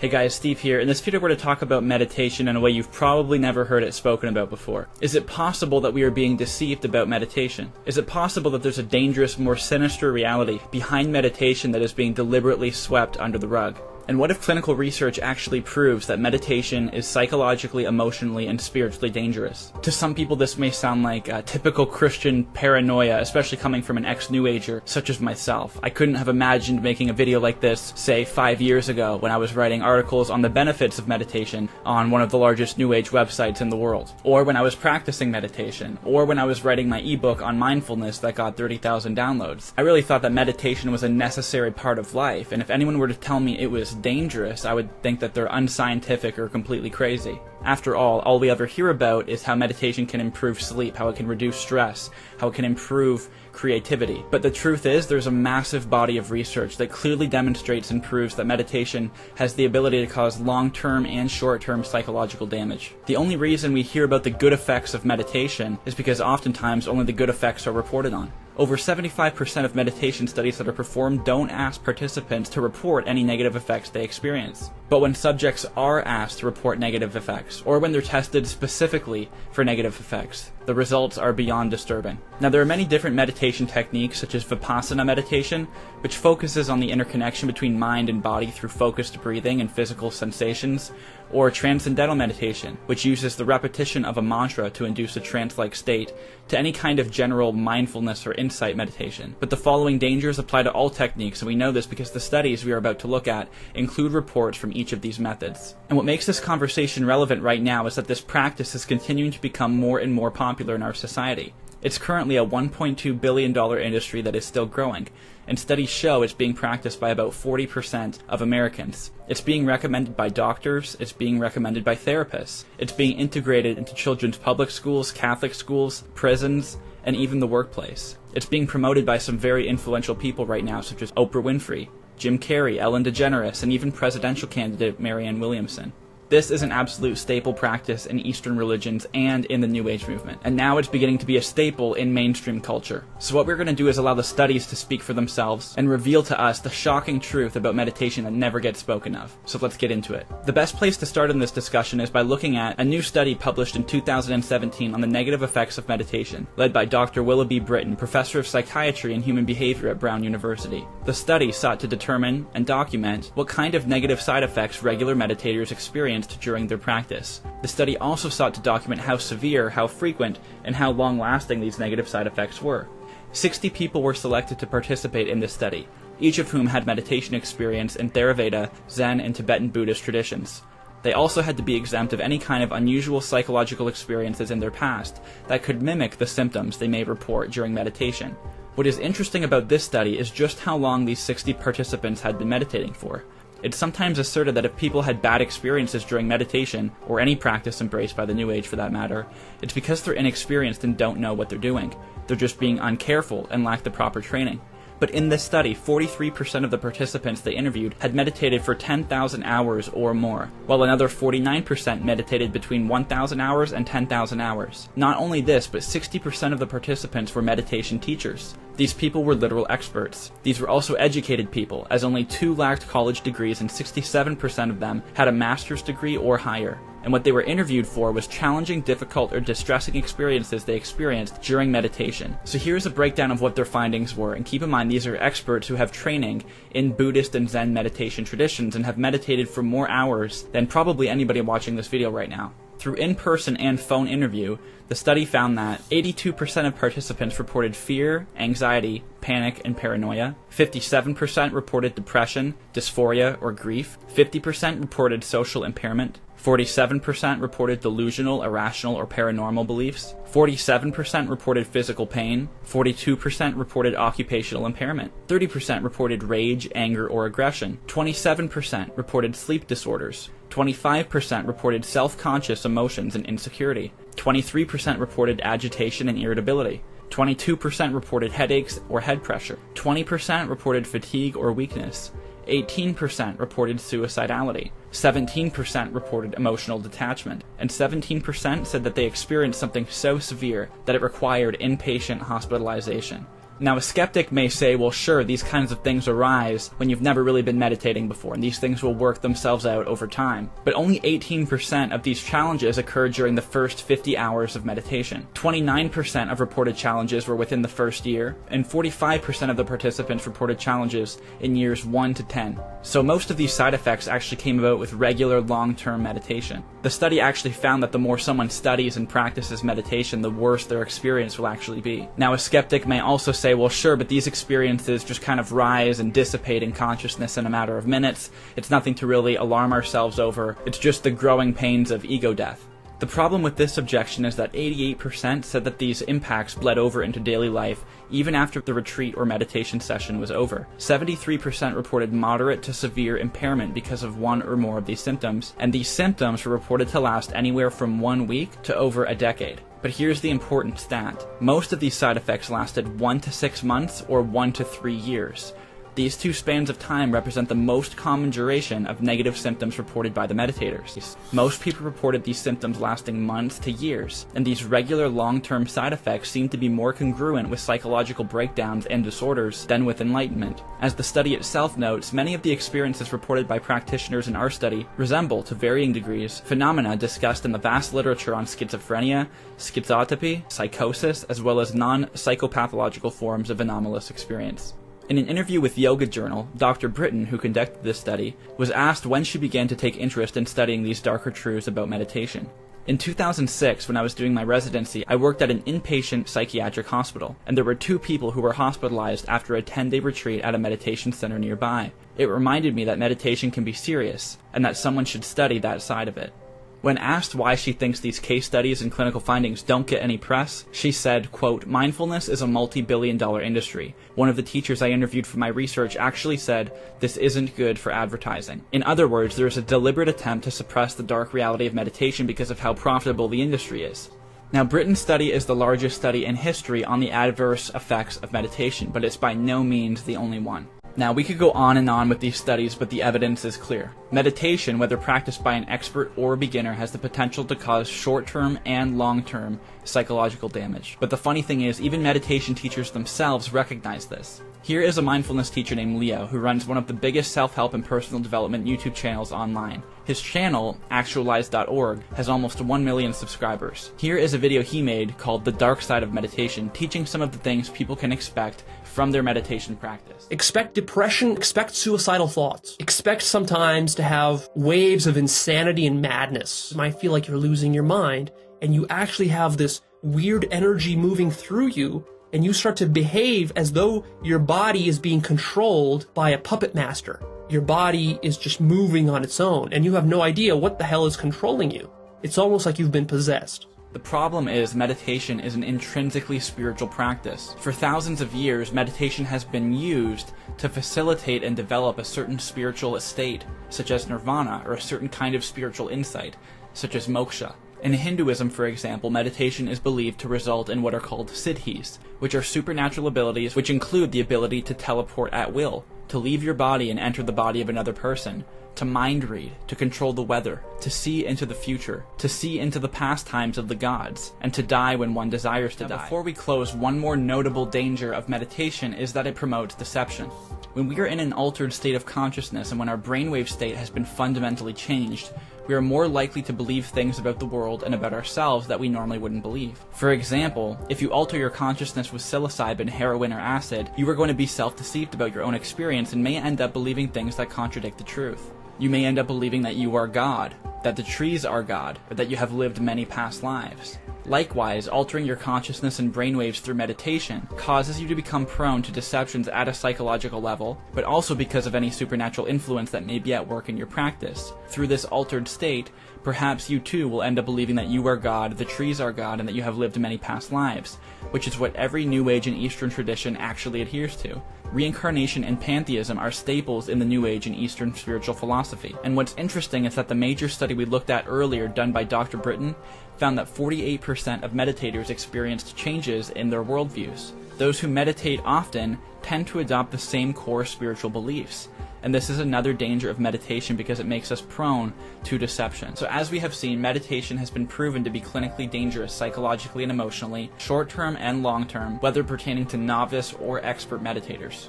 Hey guys, Steve here. In this video we're going to talk about meditation in a way you've probably never heard it spoken about before. Is it possible that we are being deceived about meditation? Is it possible that there's a dangerous, more sinister reality behind meditation that is being deliberately swept under the rug? And what if clinical research actually proves that meditation is psychologically, emotionally, and spiritually dangerous? To some people this may sound like a typical Christian paranoia, especially coming from an ex-New Ager such as myself. I couldn't have imagined making a video like this, say, 5 years ago when I was writing articles on the benefits of meditation on one of the largest New Age websites in the world. Or when I was practicing meditation. Or when I was writing my ebook on mindfulness that got 30,000 downloads. I really thought that meditation was a necessary part of life, and if anyone were to tell me it was dangerous, I would think that they're unscientific or completely crazy. After all we ever hear about is how meditation can improve sleep, how it can reduce stress, how it can improve creativity. But the truth is, there's a massive body of research that clearly demonstrates and proves that meditation has the ability to cause long-term and short-term psychological damage. The only reason we hear about the good effects of meditation is because oftentimes only the good effects are reported on. Over 75% of meditation studies that are performed don't ask participants to report any negative effects they experience. But when subjects are asked to report negative effects, or when they're tested specifically for negative effects, the results are beyond disturbing. Now, there are many different meditation techniques, such as Vipassana meditation, which focuses on the interconnection between mind and body through focused breathing and physical sensations, or Transcendental meditation, which uses the repetition of a mantra to induce a trance-like state, to any kind of general mindfulness or insight meditation. But the following dangers apply to all techniques, and we know this because the studies we are about to look at include reports from each of these methods. And what makes this conversation relevant right now is that this practice is continuing to become more and more popular in our society. It's currently a $1.2 billion industry that is still growing, and studies show it's being practiced by about 40% of Americans. It's being recommended by doctors, it's being recommended by therapists, it's being integrated into children's public schools, Catholic schools, prisons, and even the workplace. It's being promoted by some very influential people right now, such as Oprah Winfrey, Jim Carrey, Ellen DeGeneres, and even presidential candidate Marianne Williamson. This is an absolute staple practice in Eastern religions and in the New Age movement, and now it's beginning to be a staple in mainstream culture. So what we're going to do is allow the studies to speak for themselves and reveal to us the shocking truth about meditation that never gets spoken of. So let's get into it. The best place to start in this discussion is by looking at a new study published in 2017 on the negative effects of meditation, led by Dr. Willoughby Britton, professor of psychiatry and human behavior at Brown University. The study sought to determine and document what kind of negative side effects regular meditators experience during their practice. The study also sought to document how severe, how frequent, and how long-lasting these negative side effects were. 60 people were selected to participate in this study, each of whom had meditation experience in Theravada, Zen, and Tibetan Buddhist traditions. They also had to be exempt of any kind of unusual psychological experiences in their past that could mimic the symptoms they may report during meditation. What is interesting about this study is just how long these 60 participants had been meditating for. It's sometimes asserted that if people had bad experiences during meditation, or any practice embraced by the New Age for that matter, it's because they're inexperienced and don't know what they're doing. They're just being uncareful and lack the proper training. But in this study, 43% of the participants they interviewed had meditated for 10,000 hours or more, while another 49% meditated between 1,000 hours and 10,000 hours. Not only this, but 60% of the participants were meditation teachers. These people were literal experts. These were also educated people, as only 2 lacked college degrees and 67% of them had a master's degree or higher. And what they were interviewed for was challenging, difficult, or distressing experiences they experienced during meditation. So here's a breakdown of what their findings were, and keep in mind these are experts who have training in Buddhist and Zen meditation traditions and have meditated for more hours than probably anybody watching this video right now. Through in-person and phone interview, the study found that 82% of participants reported fear, anxiety, panic, and paranoia. 57% reported depression, dysphoria, or grief. 50% reported social impairment. 47% reported delusional, irrational, or paranormal beliefs. 47% reported physical pain. 42% reported occupational impairment. 30% reported rage, anger, or aggression. 27% reported sleep disorders. 25% reported self-conscious emotions and insecurity. 23% reported agitation and irritability. 22% reported headaches or head pressure. 20% reported fatigue or weakness. 18% reported suicidality. 17% reported emotional detachment. And 17% said that they experienced something so severe that it required inpatient hospitalization. Now, a skeptic may say, well, sure, these kinds of things arise when you've never really been meditating before, and these things will work themselves out over time. But only 18% of these challenges occurred during the first 50 hours of meditation. 29% of reported challenges were within the first year, and 45% of the participants reported challenges in years 1 to 10. So most of these side effects actually came about with regular long-term meditation. The study actually found that the more someone studies and practices meditation, the worse their experience will actually be. Now, a skeptic may also say, well, sure, but these experiences just kind of rise and dissipate in consciousness in a matter of minutes. It's nothing to really alarm ourselves over. It's just the growing pains of ego death. The problem with this objection is that 88% said that these impacts bled over into daily life even after the retreat or meditation session was over. 73% reported moderate to severe impairment because of one or more of these symptoms, and these symptoms were reported to last anywhere from 1 week to over a decade. But here's the important stat. Most of these side effects lasted 1 to 6 months or 1 to 3 years. These two spans of time represent the most common duration of negative symptoms reported by the meditators. Most people reported these symptoms lasting months to years, and these regular long-term side effects seem to be more congruent with psychological breakdowns and disorders than with enlightenment. As the study itself notes, many of the experiences reported by practitioners in our study resemble, to varying degrees, phenomena discussed in the vast literature on schizophrenia, schizotypy, psychosis, as well as non-psychopathological forms of anomalous experience. In an interview with Yoga Journal, Dr. Britton, who conducted this study, was asked when she began to take interest in studying these darker truths about meditation. In 2006, when I was doing my residency, I worked at an inpatient psychiatric hospital, and there were 2 people who were hospitalized after a 10-day retreat at a meditation center nearby. It reminded me that meditation can be serious, and that someone should study that side of it. When asked why she thinks these case studies and clinical findings don't get any press, she said, quote, "Mindfulness is a multi-billion-dollar industry. One of the teachers I interviewed for my research actually said, this isn't good for advertising." In other words, there is a deliberate attempt to suppress the dark reality of meditation because of how profitable the industry is. Now, Britton's study is the largest study in history on the adverse effects of meditation, but it's by no means the only one. Now, we could go on and on with these studies, but the evidence is clear. Meditation, whether practiced by an expert or a beginner, has the potential to cause short-term and long-term psychological damage. But the funny thing is, even meditation teachers themselves recognize this. Here is a mindfulness teacher named Leo, who runs one of the biggest self-help and personal development YouTube channels online. His channel, actualize.org, has almost 1 million subscribers. Here is a video he made called The Dark Side of Meditation, teaching some of the things people can expect from their meditation practice. Expect depression, expect suicidal thoughts. Expect sometimes to have waves of insanity and madness. You might feel like you're losing your mind, and you actually have this weird energy moving through you, and you start to behave as though your body is being controlled by a puppet master. Your body is just moving on its own, and you have no idea what the hell is controlling you. It's almost like you've been possessed. The problem is meditation is an intrinsically spiritual practice. For thousands of years, meditation has been used to facilitate and develop a certain spiritual estate, such as nirvana, or a certain kind of spiritual insight, such as moksha. In Hinduism, for example, meditation is believed to result in what are called siddhis, which are supernatural abilities which include the ability to teleport at will, to leave your body and enter the body of another person, to mind read, to control the weather, to see into the future, to see into the pastimes of the gods, and to die when one desires to die. Before we close, one more notable danger of meditation is that it promotes deception. When we are in an altered state of consciousness and when our brainwave state has been fundamentally changed, we are more likely to believe things about the world and about ourselves that we normally wouldn't believe. For example, if you alter your consciousness with psilocybin, heroin, or acid, you are going to be self-deceived about your own experience and may end up believing things that contradict the truth. You may end up believing that you are God, that the trees are God, or that you have lived many past lives. Likewise, altering your consciousness and brainwaves through meditation causes you to become prone to deceptions at a psychological level, but also because of any supernatural influence that may be at work in your practice. Through this altered state, perhaps you too will end up believing that you are God, the trees are God, and that you have lived many past lives, which is what every New Age and Eastern tradition actually adheres to. Reincarnation and pantheism are staples in the New Age and Eastern spiritual philosophy. And what's interesting is that the major study we looked at earlier, done by Dr. Britton, found that 48% of meditators experienced changes in their worldviews. Those who meditate often tend to adopt the same core spiritual beliefs, And this is another danger of meditation because it makes us prone to deception. So as we have seen, meditation has been proven to be clinically dangerous psychologically and emotionally, short-term and long-term, whether pertaining to novice or expert meditators.